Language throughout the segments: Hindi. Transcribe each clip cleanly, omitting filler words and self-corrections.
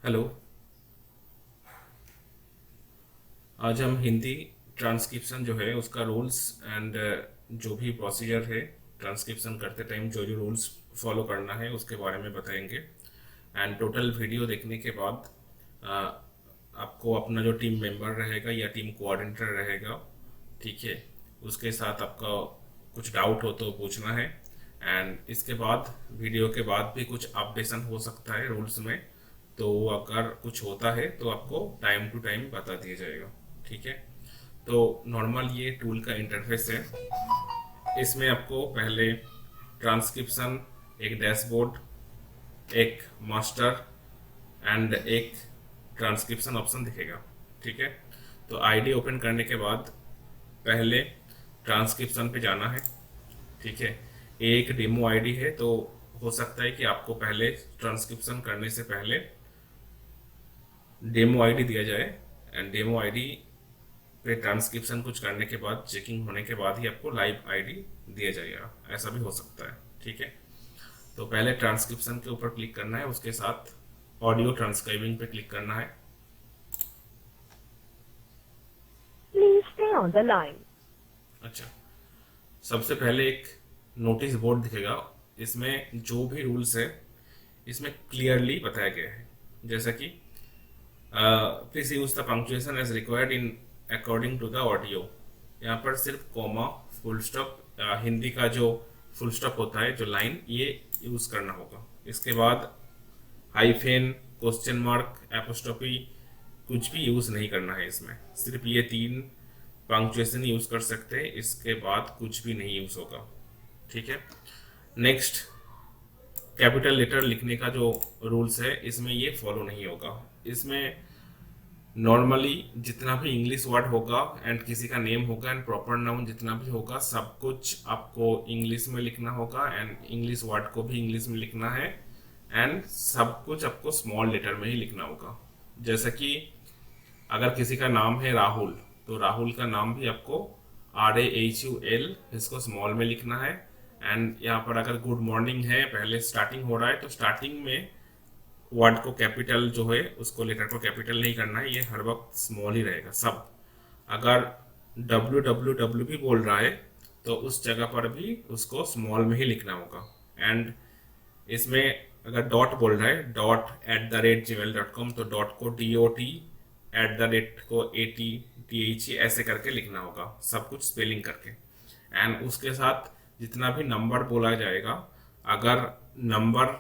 हेलो। आज हम हिंदी ट्रांसक्रिप्शन जो है उसका रूल्स एंड जो भी प्रोसीजर है ट्रांसक्रिप्शन करते टाइम जो जो रूल्स फॉलो करना है उसके बारे में बताएंगे। एंड टोटल वीडियो देखने के बाद आपको अपना जो टीम मेंबर रहेगा या टीम कोऑर्डिनेटर रहेगा, ठीक है, उसके साथ आपका कुछ डाउट हो तो पूछना है। एंड इसके बाद वीडियो के बाद भी कुछ अपडेशन हो सकता है रूल्स में, तो अगर कुछ होता है तो आपको टाइम टू टाइम बता दिया जाएगा, ठीक है। तो नॉर्मल ये टूल का इंटरफेस है। इसमें आपको पहले ट्रांसक्रिप्शन, एक डैशबोर्ड, एक मास्टर एंड एक ट्रांसक्रिप्शन ऑप्शन दिखेगा, ठीक है। तो आईडी ओपन करने के बाद पहले ट्रांसक्रिप्शन पे जाना है, ठीक है। एक डेमो आईडी है, तो हो सकता है कि आपको पहले ट्रांसक्रिप्शन करने से पहले डेमो आईडी दिया जाए, एंड डेमो आईडी पे ट्रांसक्रिप्शन कुछ करने के बाद चेकिंग होने के बाद ही आपको लाइव आईडी दिया जाएगा, ऐसा भी हो सकता है, ठीक है। तो पहले ट्रांसक्रिप्शन के ऊपर क्लिक करना है, उसके साथ ऑडियो ट्रांसक्राइबिंग पे क्लिक करना है। Please stay on the line. अच्छा, सबसे पहले एक नोटिस बोर्ड दिखेगा। इसमें जो भी रूल्स है इसमें क्लियरली बताया गया है, जैसा कि please use the punctuation as required in according to the audio. यहाँ पर सिर्फ कॉमा, फुल स्टॉप, हिंदी का जो फुल स्टॉप होता है, जो लाइन, ये यूज करना होगा। इसके बाद हाइफेन, क्वेश्चन मार्क, एपोस्ट्रोफी कुछ भी यूज नहीं करना है इसमें। सिर्फ ये तीन पंक्चुएशन यूज कर सकते हैं, इसके बाद कुछ भी नहीं यूज होगा, ठीक है। नेक्स्ट, कैपिटल लेटर लिखने का जो रूल्स है इसमें ये फॉलो नहीं होगा। इसमें नॉर्मली जितना भी इंग्लिश वर्ड होगा एंड किसी का नेम होगा एंड प्रॉपर नाउन जितना भी होगा सब कुछ आपको इंग्लिश में लिखना होगा, एंड इंग्लिश वर्ड को भी इंग्लिश में लिखना है, एंड सब कुछ आपको स्मॉल लेटर में ही लिखना होगा। जैसा कि अगर किसी का नाम है राहुल, तो राहुल का नाम भी आपको RAHUL इसको स्मॉल में लिखना है। एंड यहाँ पर अगर गुड मॉर्निंग है, पहले स्टार्टिंग हो रहा है, तो स्टार्टिंग में वर्ड को कैपिटल जो है उसको, लेटर को कैपिटल नहीं करना है, ये हर वक्त स्मॉल ही रहेगा सब। अगर WWW भी बोल रहा है तो उस जगह पर भी उसको स्मॉल में ही लिखना होगा। एंड इसमें अगर डॉट बोल रहा है, dot@gmail.com, तो डॉट को DOT, @ को ATTHE ऐसे करके लिखना होगा, सब कुछ स्पेलिंग करके। एंड उसके साथ जितना भी नंबर बोला जाएगा, अगर नंबर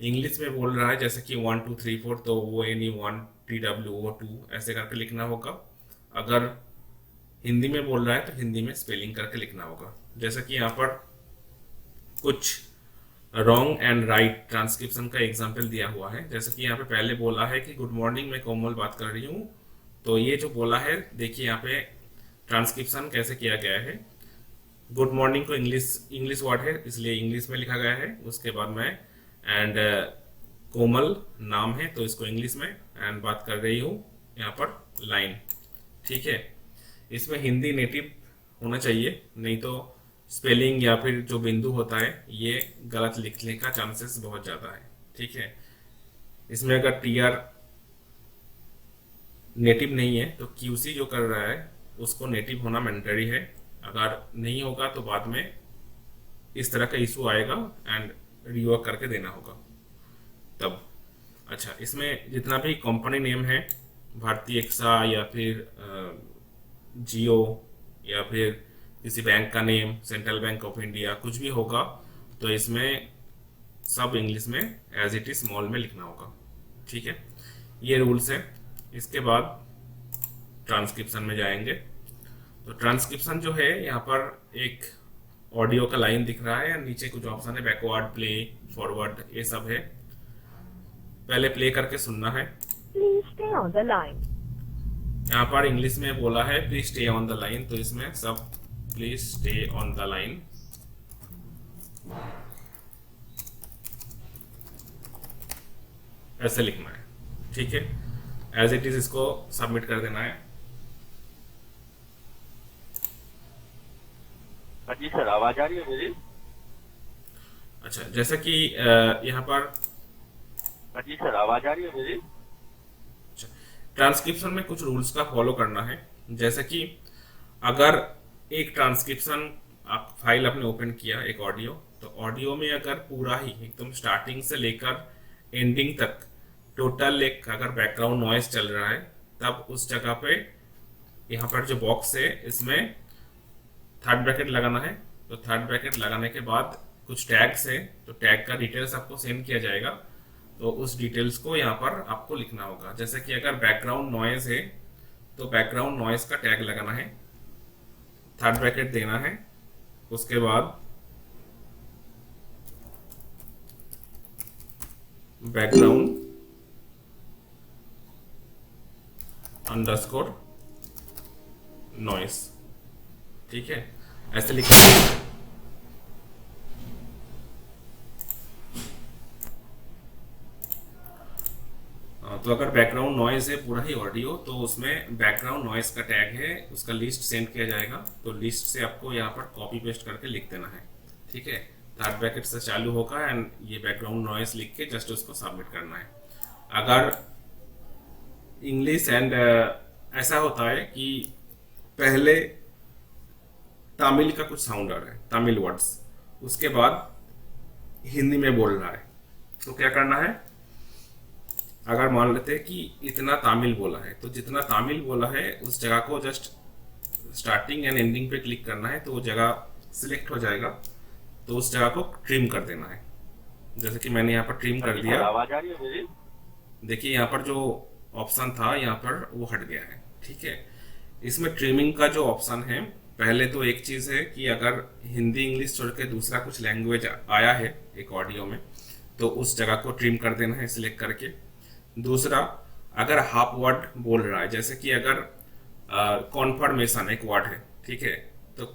इंग्लिश में बोल रहा है जैसे कि 1 2 3 4, तो वो यानी 1, TWO2 ऐसे करके लिखना होगा। अगर हिंदी में बोल रहा है तो हिंदी में स्पेलिंग करके लिखना होगा। जैसा कि यहाँ पर कुछ रॉन्ग एंड राइट ट्रांसक्रिप्शन का एग्जाम्पल दिया हुआ है। जैसे कि यहाँ पे पहले बोला है कि गुड मॉर्निंग, मैं कोमल बात कर रही हूँ, तो ये जो बोला है, देखिए यहाँ पे ट्रांसक्रिप्शन कैसे किया गया है। गुड मॉर्निंग को इंग्लिश इंग्लिश वर्ड है इसलिए इंग्लिश में लिखा गया है। उसके बाद में एंड कोमल नाम है तो इसको इंग्लिश में, एंड बात कर रही हूँ यहाँ पर लाइन, ठीक है। इसमें हिंदी नेटिव होना चाहिए, नहीं तो स्पेलिंग या फिर जो बिंदु होता है ये गलत लिखने का चांसेस बहुत ज़्यादा है, ठीक है। इसमें अगर TR नेटिव नहीं है तो QC जो कर रहा है उसको नेटिव होना मैंडेटरी है। अगर नहीं होगा तो बाद में इस तरह का इशू आएगा एंड रीवर्क करके देना होगा तब। अच्छा, इसमें जितना भी कंपनी नेम है, भारतीय एक्सा या फिर जियो या फिर किसी बैंक का name, central bank of India, कुछ भी होगा तो इसमें सब इंग्लिश में एज इट इज स्मॉल में लिखना होगा, ठीक है। ये रूल्स है। इसके बाद ट्रांसक्रिप्शन में जाएंगे। तो ट्रांसक्रिप्शन जो है, यहाँ पर एक ऑडियो का लाइन दिख रहा है, नीचे कुछ ऑप्शन है, बैकवर्ड, प्ले, फॉरवर्ड, ये सब है। पहले प्ले करके सुनना है। Please stay on the line. यहाँ पर इंग्लिश में बोला है please stay on the line, तो इसमें सब please stay on the line ऐसे लिखना है, ठीक है। एज इट इज इसको सबमिट कर देना है। हाँ जी सर, आवाज आ रही है मेरी? अच्छा, जैसा कि यहाँ पर हाँ जी सर, आवाज आ रही है मेरी? ट्रांसक्रिप्शन में कुछ रूल्स का फॉलो करना है। जैसे कि अगर एक ट्रांसक्रिप्शन आप फाइल आपने ओपन किया एक ऑडियो, तो ऑडियो में अगर पूरा ही एकदम स्टार्टिंग से लेकर एंडिंग तक टोटल एक अगर बैकग्राउंड नॉइस चल रहा है, तब उस जगह पे यहाँ पर जो बॉक्स है इसमें थर्ड ब्रैकेट लगाना है। तो थर्ड ब्रैकेट लगाने के बाद कुछ टैग्स है, तो टैग का डिटेल्स आपको सेंड किया जाएगा, तो उस डिटेल्स को यहाँ पर आपको लिखना होगा। जैसे कि अगर बैकग्राउंड नॉइज है तो बैकग्राउंड नॉइज का टैग लगाना है, थर्ड ब्रैकेट देना है, उसके बाद बैकग्राउंड अंडरस्कोर नॉइस, ठीक है, ऐसे लिखना है। तो अगर बैकग्राउंड नॉइज है पूरा ही ऑडियो, तो उसमें बैकग्राउंड नॉइज का टैग है, उसका लिस्ट सेंड किया जाएगा। तो लिस्ट से आपको यहाँ पर कॉपी पेस्ट करके लिख देना है, ठीक है। थर्ड ब्रैकेट से चालू होगा एंड ये बैकग्राउंड नॉइज लिख के जस्ट उसको सबमिट करना है। अगर इंग्लिश एंड ऐसा होता है कि पहले तमिल का कुछ साउंड आ रहा है, तमिल वर्ड्स, उसके बाद हिंदी में बोल रहा है, तो क्या करना है, अगर मान लेते हैं कि इतना तमिल बोला है, तो जितना तमिल बोला है उस जगह को जस्ट स्टार्टिंग एंड एंडिंग पे क्लिक करना है, तो वो जगह सिलेक्ट हो जाएगा, तो उस जगह को ट्रिम कर देना है। जैसे कि मैंने यहाँ पर ट्रिम कर दिया, आवाज आ रही है मेरी? देखिए यहाँ पर जो ऑप्शन था यहाँ पर वो हट गया है, ठीक है। इसमें ट्रिमिंग का जो ऑप्शन है, पहले तो एक चीज़ है कि अगर हिंदी इंग्लिश छोड़ के दूसरा कुछ लैंग्वेज आया है एक ऑडियो में, तो उस जगह को ट्रिम कर देना है सिलेक्ट करके। दूसरा, अगर हाफ वर्ड बोल रहा है, जैसे कि अगर कॉन्फर्मेशन एक वर्ड है, ठीक है, तो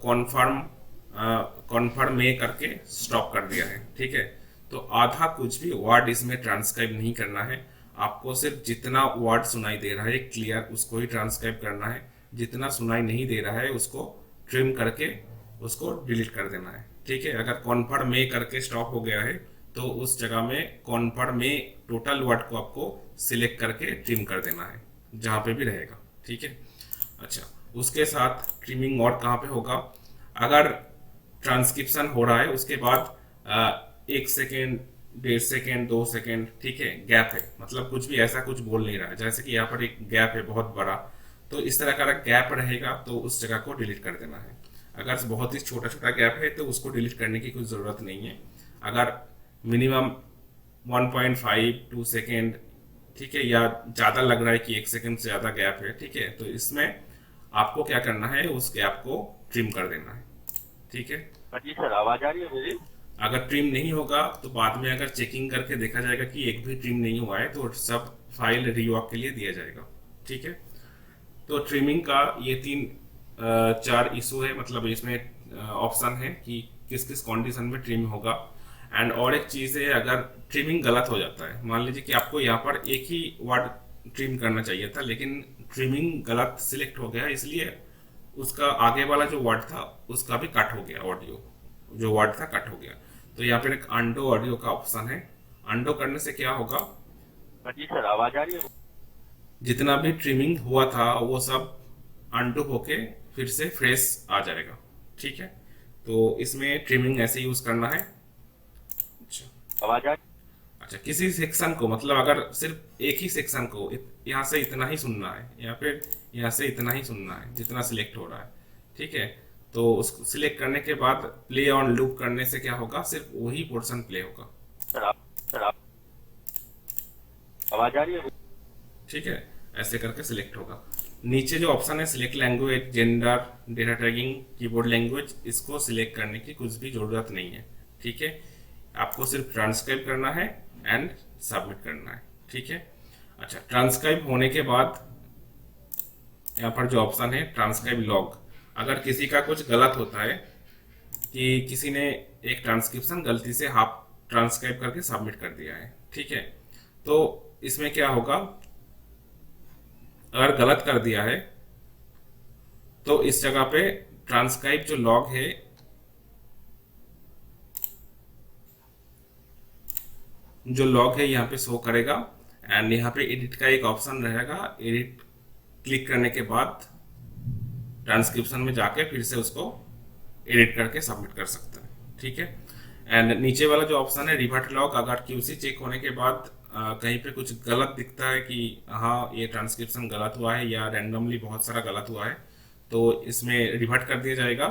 कॉन्फर्म में करके स्टॉप कर दिया है, ठीक है। तो आधा कुछ भी वर्ड इसमें ट्रांसक्राइब नहीं करना है, आपको सिर्फ जितना वर्ड सुनाई दे रहा है क्लियर उसको ही ट्रांसक्राइब करना है, जितना सुनाई नहीं दे रहा है उसको ट्रिम करके उसको डिलीट कर देना है, ठीक है। अगर कॉन्फर्म में करके स्टॉप हो गया है, तो उस जगह में कॉन्फर्म में टोटल वर्ड को आपको सिलेक्ट करके ट्रिम कर देना है, जहाँ पे भी रहेगा, ठीक है। अच्छा, उसके साथ ट्रिमिंग और कहाँ पे होगा, अगर ट्रांसक्रिप्शन हो रहा है उसके बाद 1 सेकेंड, 1.5 सेकेंड, 2 सेकेंड, ठीक है, गैप है, मतलब कुछ भी ऐसा कुछ बोल नहीं रहा है, जैसे कि यहाँ पर एक गैप है बहुत बड़ा, तो इस तरह का गैप रहेगा तो उस जगह को डिलीट कर देना है। अगर बहुत ही छोटा छोटा गैप है तो उसको डिलीट करने की कोई ज़रूरत नहीं है। अगर मिनिमम 1.5 2 सेकेंड, ठीक है, या ज़्यादा लग रहा है कि 1 सेकेंड से ज़्यादा गैप है, ठीक है, तो इसमें आपको क्या करना है, उस गैप को ट्रिम कर देना है, ठीक है। जी सर, आवाज आ रही है मेरी? अगर ट्रिम नहीं होगा तो बाद में अगर चेकिंग करके देखा जाएगा कि एक भी ट्रिम नहीं हुआ है, तो सब फाइल रीवॉक के लिए दिया जाएगा, ठीक है। तो ट्रिमिंग का ये 3-4 इशू है, मतलब इसमें ऑप्शन है कि किस किस कंडीशन में ट्रिम होगा। एंड और एक चीज़ है, अगर ट्रिमिंग गलत हो जाता है, मान लीजिए कि आपको यहाँ पर एक ही वर्ड ट्रिम करना चाहिए था, लेकिन ट्रिमिंग गलत सिलेक्ट हो गया, इसलिए उसका आगे वाला जो वर्ड था उसका भी कट हो गया, ऑडियो जो वर्ड था कट हो गया। तो यहाँ पर एक अंडो ऑडियो का ऑप्शन है, अंडो करने से क्या होगा, जी सर, आवाज आ रही है? जितना भी ट्रिमिंग हुआ था वो सब अनडू होके फिर से फ्रेश आ जाएगा, ठीक है। तो इसमें ट्रिमिंग ऐसे यूज करना है। अच्छा, आवाज आ? अच्छा, किसी सेक्शन को, मतलब अगर सिर्फ एक ही सेक्शन को यहाँ से इतना ही सुनना है, या फिर यहाँ से इतना ही सुनना है जितना सिलेक्ट हो रहा है, ठीक है, तो उसको सिलेक्ट करने के बाद प्ले ऑन लूप करने से क्या होगा, सिर्फ वही पोर्शन प्ले होगा। सर, आवाज आ रही है? ठीक है, ऐसे करके सिलेक्ट होगा। नीचे जो ऑप्शन है select language, gender, data tagging, keyboard language, इसको सिलेक्ट करने की कुछ भी ज़रूरत नहीं है, ठीक है। आपको सिर्फ ट्रांसक्राइब करना है एंड सबमिट करना है, ठीक है। अच्छा, ट्रांसक्राइब होने के बाद यहाँ पर जो ऑप्शन है ट्रांसक्राइब लॉग, अगर किसी का कुछ गलत होता है कि किसी ने एक ट्रांसक्रिप्शन गलती से हाफ ट्रांसक्राइब करके सबमिट कर दिया है, ठीक है, तो इसमें क्या होगा, अगर गलत कर दिया है तो इस जगह पे ट्रांसक्राइब जो लॉग है, जो लॉग है यहाँ पे शो करेगा, एंड यहाँ पे एडिट का एक ऑप्शन रहेगा, एडिट क्लिक करने के बाद ट्रांसक्रिप्शन में जाके फिर से उसको एडिट करके सबमिट कर सकते हैं, ठीक है। एंड नीचे वाला जो ऑप्शन है रिवर्ट लॉग, अगर क्यूसी चेक होने के बाद कहीं पे कुछ गलत दिखता है कि हाँ ये ट्रांसक्रिप्शन गलत हुआ है या रैंडमली बहुत सारा गलत हुआ है, तो इसमें रिवर्ट कर दिया जाएगा।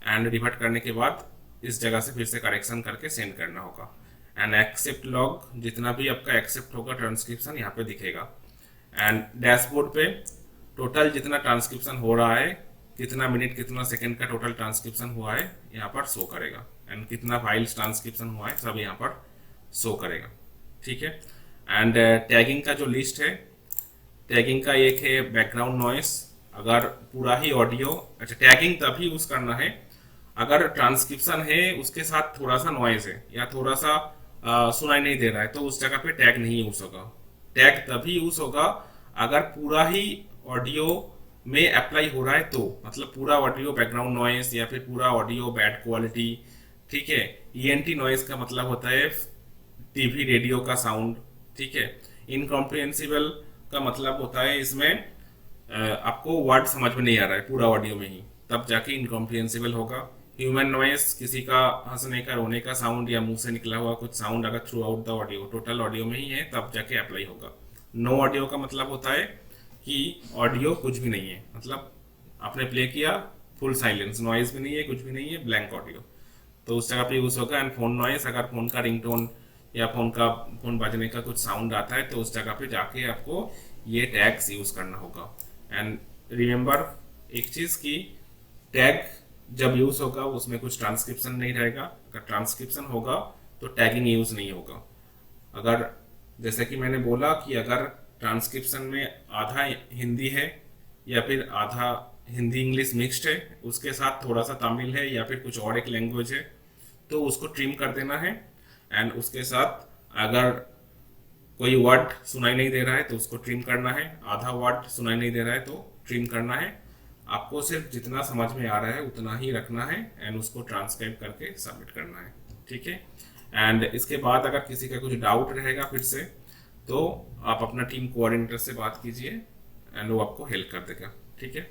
एंड रिवर्ट करने के बाद इस जगह से फिर से करेक्शन करके सेंड करना होगा। एंड एक्सेप्ट लॉग, जितना भी आपका एक्सेप्ट होगा ट्रांसक्रिप्शन यहाँ पे दिखेगा। एंड डैशबोर्ड पे टोटल जितना ट्रांसक्रिप्शन हो रहा है, कितना मिनट कितना सेकंड का टोटल ट्रांसक्रिप्शन हुआ है यहाँ पर शो करेगा। एंड कितना फाइल्स ट्रांसक्रिप्शन हुआ है सब यहाँ पर शो करेगा, ठीक है। एंड टैगिंग का जो लिस्ट है, टैगिंग का एक है बैकग्राउंड नॉइस। अगर पूरा ही ऑडियो, अच्छा टैगिंग तभी यूज करना है अगर ट्रांसक्रिप्शन है उसके साथ थोड़ा सा नॉइज है या थोड़ा सा सुनाई नहीं दे रहा है, तो उस जगह पे टैग नहीं यूज होगा। टैग तभी यूज होगा अगर पूरा ही ऑडियो में अप्लाई हो रहा है, तो मतलब पूरा ऑडियो बैकग्राउंड नॉइज या फिर पूरा ऑडियो बैड क्वालिटी, ठीक है। ईएनटी नॉइज का मतलब होता है टीवी रेडियो का साउंड, ठीक है। इनकॉम्प्रिहेंसिबल का मतलब होता है इसमें आपको वर्ड समझ में नहीं आ रहा है पूरा ऑडियो में ही, तब जाके इनकॉम्प्रिहेंसिबल होगा। ह्यूमन नॉइस, किसी का हंसने का रोने का साउंड या मुंह से निकला हुआ कुछ साउंड अगर through out the audio total audio में ही है तब जाके अप्लाई होगा। नो ऑडियो का मतलब होता है कि ऑडियो कुछ भी नहीं है, मतलब आपने प्ले किया फुल साइलेंस, नॉइज भी नहीं है कुछ भी नहीं है, ब्लैंक ऑडियो, तो उस जगह पे यूज होगा। एंड फोन नॉइस, अगर फोन का रिंगटोन या फोन बजने का कुछ साउंड आता है तो उस जगह पे जाके आपको ये टैग्स यूज करना होगा। एंड रिमेंबर एक चीज की टैग जब यूज होगा उसमें कुछ ट्रांसक्रिप्शन नहीं रहेगा, अगर ट्रांसक्रिप्शन होगा तो टैगिंग यूज नहीं होगा। अगर जैसे कि मैंने बोला कि अगर ट्रांसक्रिप्शन में आधा हिंदी है या फिर आधा हिंदी इंग्लिश मिक्स्ड है, उसके साथ थोड़ा सा तमिल है या फिर कुछ और एक लैंग्वेज है, तो उसको ट्रिम कर देना है। एंड उसके साथ अगर कोई वर्ड सुनाई नहीं दे रहा है तो उसको ट्रिम करना है, आधा वर्ड सुनाई नहीं दे रहा है तो ट्रिम करना है। आपको सिर्फ जितना समझ में आ रहा है उतना ही रखना है एंड उसको ट्रांसक्राइब करके सबमिट करना है, ठीक है। एंड इसके बाद अगर किसी का कुछ डाउट रहेगा फिर से, तो आप अपना टीम कोऑर्डिनेटर से बात कीजिए एंड वो आपको हेल्प कर देगा, ठीक है।